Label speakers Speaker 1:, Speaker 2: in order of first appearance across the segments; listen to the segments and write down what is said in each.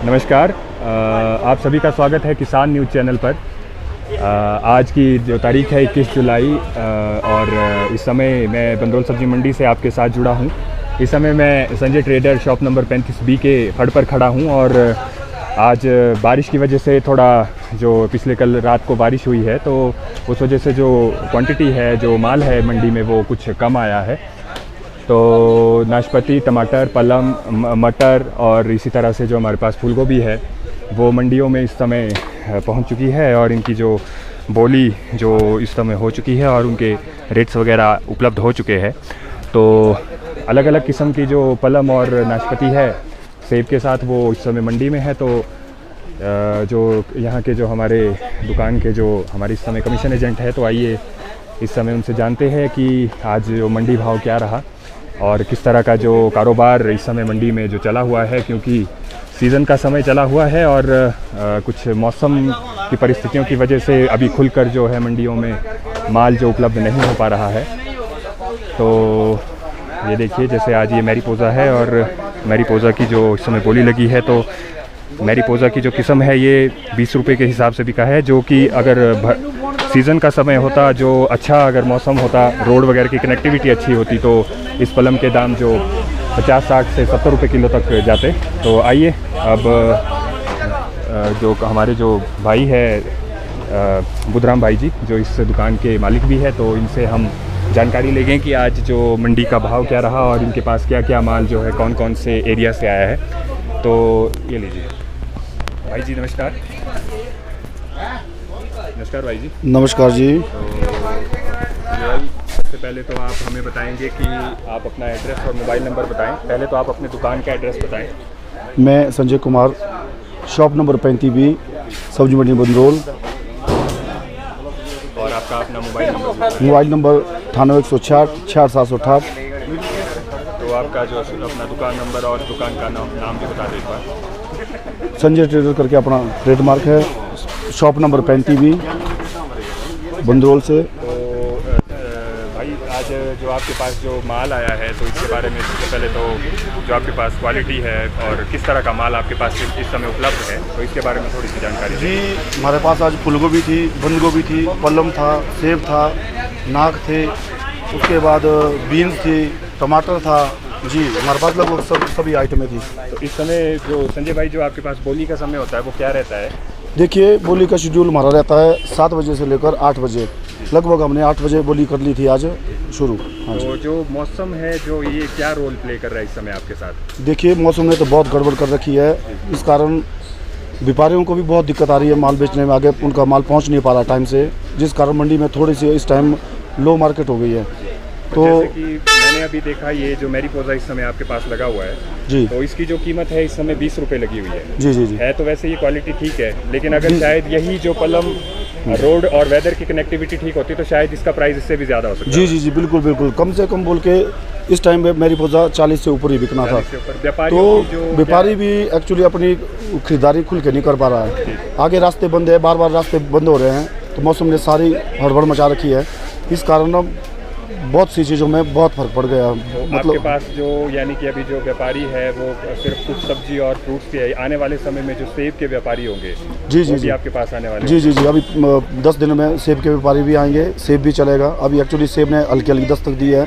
Speaker 1: नमस्कार। आप सभी का स्वागत है किसान न्यूज़ चैनल पर। आज की जो तारीख है 21 जुलाई और इस समय मैं बंदरोल सब्जी मंडी से आपके साथ जुड़ा हूं। इस समय मैं Sanjay trader shop number 35B के फड़ पर खड़ा हूं और आज बारिश की वजह से थोड़ा जो पिछले कल रात को बारिश हुई है तो उस वजह से जो क्वांटिटी है, जो माल है मंडी में वो कुछ कम आया है। तो नाशपाती, टमाटर, पलम, मटर और इसी तरह से जो हमारे पास फूलगोभी है वो मंडियों में इस समय पहुंच चुकी है और इनकी जो बोली जो इस समय हो चुकी है और उनके रेट्स वगैरह उपलब्ध हो चुके हैं। तो अलग अलग किस्म की जो पलम और नाशपाती है सेब के साथ वो इस समय मंडी में है। तो जो यहाँ के जो हमारे दुकान के जो हमारे इस समय कमीशन एजेंट है, तो आइए इस समय उनसे जानते हैं कि आज जो मंडी भाव क्या रहा और किस तरह का जो कारोबार इस समय मंडी में जो चला हुआ है, क्योंकि सीज़न का समय चला हुआ है और कुछ मौसम की परिस्थितियों की वजह से अभी खुलकर जो है मंडियों में माल जो उपलब्ध नहीं हो पा रहा है। तो ये देखिए, जैसे आज ये मैरीपोज़ा है और मैरीपोज़ा की जो इस समय बोली लगी है, तो मैरीपोज़ा की जो किस्म है ये 20 रुपये के हिसाब से बिका है, जो कि अगर सीज़न का समय होता, जो अच्छा अगर मौसम होता, रोड वगैरह की कनेक्टिविटी अच्छी होती, तो इस पलम के दाम जो 50, 60 से 70 रुपये किलो तक जाते। तो आइए अब जो हमारे जो भाई है बुधराम भाई जी, जो इस दुकान के मालिक भी है, तो इनसे हम जानकारी लेंगे कि आज जो मंडी का भाव क्या रहा और इनके पास क्या क्या माल जो है कौन कौन से एरिया से आया है। तो ये लीजिए भाई जी, नमस्कार। नमस्कार भाई जी।
Speaker 2: नमस्कार जी।
Speaker 1: सबसे पहले तो आप हमें बताएंगे कि आप अपना एड्रेस और मोबाइल नंबर बताएं। पहले तो आप अपने दुकान का एड्रेस बताएं।
Speaker 2: मैं Sanjay Kumar, shop number 35B, सब्जी मंडी बंदरोल।
Speaker 1: और आपका अपना
Speaker 2: मोबाइल नंबर 9816 6768।
Speaker 1: तो आपका जो अपना दुकान नंबर और दुकान का नाम भी बता दें एक बार।
Speaker 2: संजय ट्रेडर करके अपना ट्रेडमार्क है, शॉप नंबर 35B बंदरोल से।
Speaker 1: तो भाई आज जो आपके पास जो माल आया है, तो इसके बारे में सबसे पहले तो जो आपके पास क्वालिटी है और किस तरह का माल आपके पास इस समय उपलब्ध है, तो इसके बारे में थोड़ी सी जानकारी
Speaker 2: जी। हमारे पास आज फूलगोभी थी, बंद गोभी थी, पलम था, सेब था, नाक थे, उसके बाद बीन्स थी, टमाटर था जी। हमारे पास लगभग सभी आइटमें थी।
Speaker 1: तो इस समय जो संजय भाई जो आपके पास बोली का समय होता है वो क्या रहता है?
Speaker 2: देखिए, बोली का शेड्यूल हमारा रहता है 7 बजे से लेकर 8 बजे। लगभग हमने 8 बजे बोली कर ली थी आज शुरू। हाँ जी।
Speaker 1: तो जो मौसम है जो ये क्या रोल प्ले कर रहा है इस समय आपके साथ?
Speaker 2: देखिए, मौसम ने तो बहुत गड़बड़ कर रखी है। इस कारण व्यापारियों को भी बहुत दिक्कत आ रही है माल बेचने में, आगे उनका माल पहुंच नहीं पा रहा टाइम से, जिस कारण मंडी में थोड़ी सी इस टाइम लो मार्केट हो गई है। तो
Speaker 1: जैसे कि मैंने अभी देखा, ये जो मैरीपोज़ा इस समय आपके पास लगा हुआ है
Speaker 2: जी,
Speaker 1: तो इसकी जो कीमत है इस समय 20 रुपये लगी हुई है।
Speaker 2: जी जी जी।
Speaker 1: है तो वैसे ये क्वालिटी ठीक है, लेकिन अगर शायद यही जो पलम रोड और वेदर की कनेक्टिविटी ठीक होती तो शायद इसका प्राइस इससे भी ज़्यादा हो सकता है।
Speaker 2: जी जी जी, बिल्कुल बिल्कुल। कम से कम बोल के इस टाइम में मैरीपोज़ा 40 से ऊपर ही बिकना था। तो व्यापारी भी एक्चुअली अपनी खरीदारी खुल के नहीं कर पा रहा है। आगे रास्ते बंद है, बार बार रास्ते बंद हो रहे हैं, तो मौसम ने सारी हड़बड़ मचा रखी है। इस कारण बहुत सी चीज़ों में बहुत फर्क पड़ गया।
Speaker 1: मतलब आपके पास जो यानी कि अभी जो व्यापारी है वो सिर्फ कुछ सब्जी और फ्रूट्स के, आने वाले समय में जो सेब के व्यापारी होंगे
Speaker 2: जी जी जी
Speaker 1: आपके पास आने वाले?
Speaker 2: जी जी जी। अभी 10 दिन में सेब के व्यापारी भी आएंगे, सेब भी चलेगा। अभी एक्चुअली सेब ने हल्की हल्की दस्तक दी है,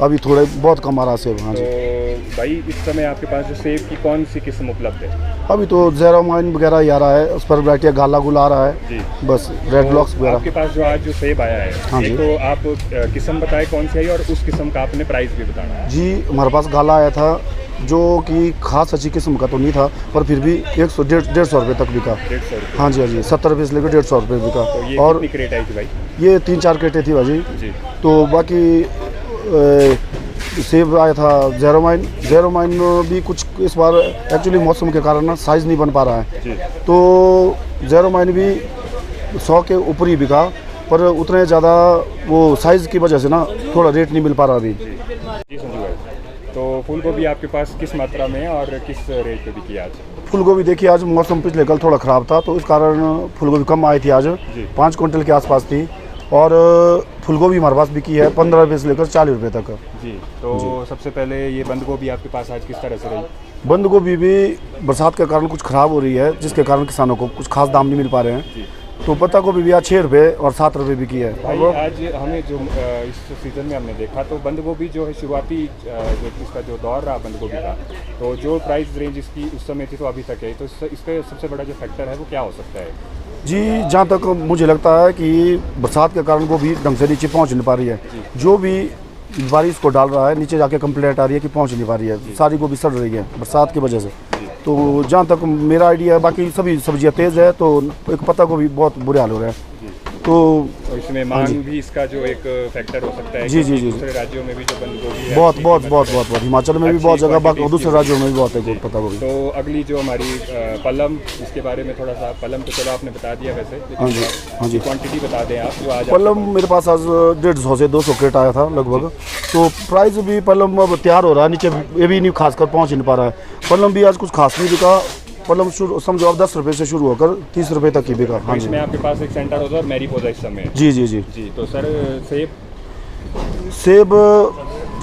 Speaker 2: अभी थोड़े बहुत कम आ रहा सेब। हाँ जी।
Speaker 1: तो भाई इस समय आपके पास जो सेब की कौन सी किस्म उपलब्ध है?
Speaker 2: अभी तो ज़ेरोमाइन वगैरह ही आ रहा है, उस पर वैरायटी गाला गुला आ रहा है जी। बस रेड ब्लॉक्स वगैरह।
Speaker 1: आपके पास जो आज जो सेब आया है,
Speaker 2: हाँ जी,
Speaker 1: तो आप किस्म बताएं कौन सी आई और उस किस्म का आपने प्राइस भी बताना
Speaker 2: जी। हमारे पास गाला आया था जो कि खास अच्छी किस्म का तो नहीं था, पर फिर भी 150-150 रुपये तक बिका।
Speaker 1: 150?
Speaker 2: हाँ जी, हाँ जी। 70 रुपये से लेकर 150 रुपये बिका।
Speaker 1: तो ये
Speaker 2: और
Speaker 1: कितनी क्रेट आई थी भाई?
Speaker 2: ये 3-4 क्रेटें थी भाजी जी। तो बाकी सेब आया था ज़ेरोमाइन भी कुछ इस बार एक्चुअली मौसम के कारण ना साइज़ नहीं बन पा रहा है जी। तो ज़ेरोमाइन भी 100 के ऊपर ही बिका, पर उतने ज़्यादा वो साइज़ की वजह से ना थोड़ा रेट नहीं मिल पा रहा अभी जी।
Speaker 1: संजू भाई, तो फूलगोभी आपके पास किस मात्रा में और किस रेट पे बिकी आज?
Speaker 2: फूलगोभी देखिए, आज मौसम पिछले कल थोड़ा ख़राब था, तो इस कारण फूलगोभी कम आई थी आज, 5 क्विंटल के आसपास थी। और फूलगोभी हमारे पास बिकी है 15 रुपये से लेकर 40 रुपये तक
Speaker 1: जी। तो सबसे पहले ये बंद गोभी आपके पास आज किस तरह से रही?
Speaker 2: बंद गोभी भी बरसात के कारण कुछ ख़राब हो रही है, जिसके कारण किसानों को कुछ खास दाम नहीं मिल पा रहे हैं। तो पत्ता गोभी भी आज 6 रुपये और 7 रुपये बिकी है।
Speaker 1: भाई आज हमें जो इस सीज़न में हमने देखा तो बंद गोभी जो है शुरुआती जो इसका जो दौर रहा बंद गोभी का, तो जो प्राइस रेंज इसकी उस समय थी तो अभी तक है, तो इसका सबसे बड़ा जो फैक्टर है वो क्या हो सकता है? जी,
Speaker 2: जहाँ तक मुझे लगता है कि बरसात के कारण गोभी ढंग से नीचे पहुँच नहीं पा रही है। जो भी बारिश को डाल रहा है नीचे जाके कंप्लेंट आ रही है कि पहुँच नहीं पा रही है, सारी गोभी सड़ रही है बरसात की वजह से। तो जहाँ तक मेरा आइडिया है, बाकी सभी सब्जियाँ तेज़ है, तो एक पत्ता को भी बहुत बुरे हाल हो रहा है। तो
Speaker 1: इसमें मांग भी इसका जो एक फैक्टर हो सकता है।
Speaker 2: जी जी जी,
Speaker 1: दूसरे राज्यों में भी जो बंद गोभी है
Speaker 2: बहुत बहुत बहुत बहुत बहुत हिमाचल में भी बहुत जगह, बाकी दूसरे राज्यों में भी बहुत है पत्ता गोभी।
Speaker 1: तो अगली जो हमारी पलम, इसके बारे में थोड़ा सा, पलम तो चलो आपने बता दिया वैसे,
Speaker 2: हाँ जी हाँ जी,
Speaker 1: क्वांटिटी बता दें आप जो आज।
Speaker 2: पलम मेरे पास आज 150 से 200 क्रेट आया था लगभग। तो प्राइस भी पलम अब तैयार हो रहा है, नीचे ये भी नहीं खास कर पहुँच नहीं पा रहा है। पलम भी आज कुछ खास नहीं बिका। पलम शुरू समझो अब 10 रुपये से शुरू होकर 30 रुपये तक की बिका। हाँ जी,
Speaker 1: इसमें आपके पास एक सेंटर होता है और मैरी पौधा इस समय।
Speaker 2: जी जी जी
Speaker 1: जी। तो सर
Speaker 2: सेब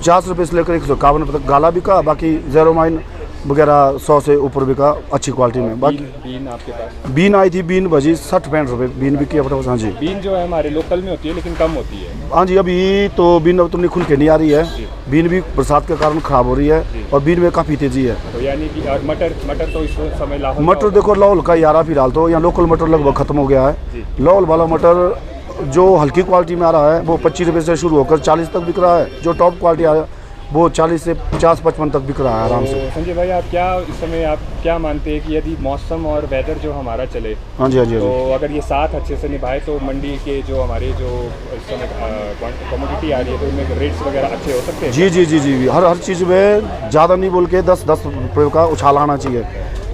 Speaker 2: 50 रुपये से लेकर 151 रुपये तक गाला बिका, बाकी ज़ीरो माइन वगैरह 100 से ऊपर बिका अच्छी क्वालिटी में। बाकी
Speaker 1: बीन आपके पास
Speaker 2: बीन आई थी, बीन भजी 60-65 रुपये बीन बिकी अपने पास। हाँ जी,
Speaker 1: बीन जो है हमारे लोकल में होती है लेकिन कम होती है।
Speaker 2: हाँ जी, अभी तो बीन अब तुमने खुल के नहीं आ रही है, बीन भी बरसात के कारण ख़राब हो रही है और बीन में काफ़ी तेज़ी है।
Speaker 1: तो यानी कि और मटर तो इस समय लाहौल,
Speaker 2: मटर देखो लाहौल का यारा फिलहाल तो यहाँ लोकल मटर लगभग ख़त्म हो गया है। लाहौल वाला मटर जो हल्की क्वालिटी में आ रहा है वो 25 रुपये से शुरू होकर 40 तक बिक रहा है। जो टॉप क्वालिटी आ वो 40 से 50-55 तक बिक रहा है आराम से।
Speaker 1: संजय भाई, आप क्या इस समय आप क्या मानते हैं कि यदि मौसम और वेदर जो हमारा चले,
Speaker 2: हाँ जी हाँ जी,
Speaker 1: तो अगर ये साथ अच्छे से निभाए तो मंडी के जो हमारे जो इस समय कमोडिटी आ रही है तो इनमें रेट्स वगैरह अच्छे हो सकते हैं?
Speaker 2: जी जी जी जी, हर चीज़ में ज़्यादा नहीं बोल के 10-10 रुपये का उछाल आना चाहिए,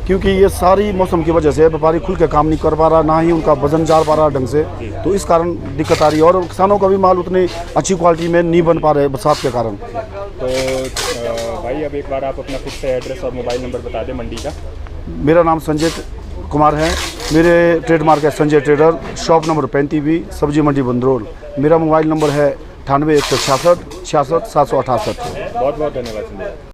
Speaker 2: क्योंकि ये सारी मौसम की वजह से व्यापारी खुल के काम नहीं कर पा रहा, ना ही उनका वजन जा पा रहा ढंग से। तो इस कारण दिक्कत आ रही है और किसानों का भी माल उतनी अच्छी क्वालिटी में नहीं बन पा रहे बरसात के कारण।
Speaker 1: तो भाई अब एक बार आप अपना फिर से एड्रेस और मोबाइल नंबर बता दें मंडी का।
Speaker 2: मेरा नाम संजय कुमार है, मेरे ट्रेडमार्क है Sanjay trader, shop number 35B, सब्जी मंडी बंदरोल। मेरा मोबाइल नंबर है 98 166 66 768।
Speaker 1: बहुत बहुत धन्यवाद संजय।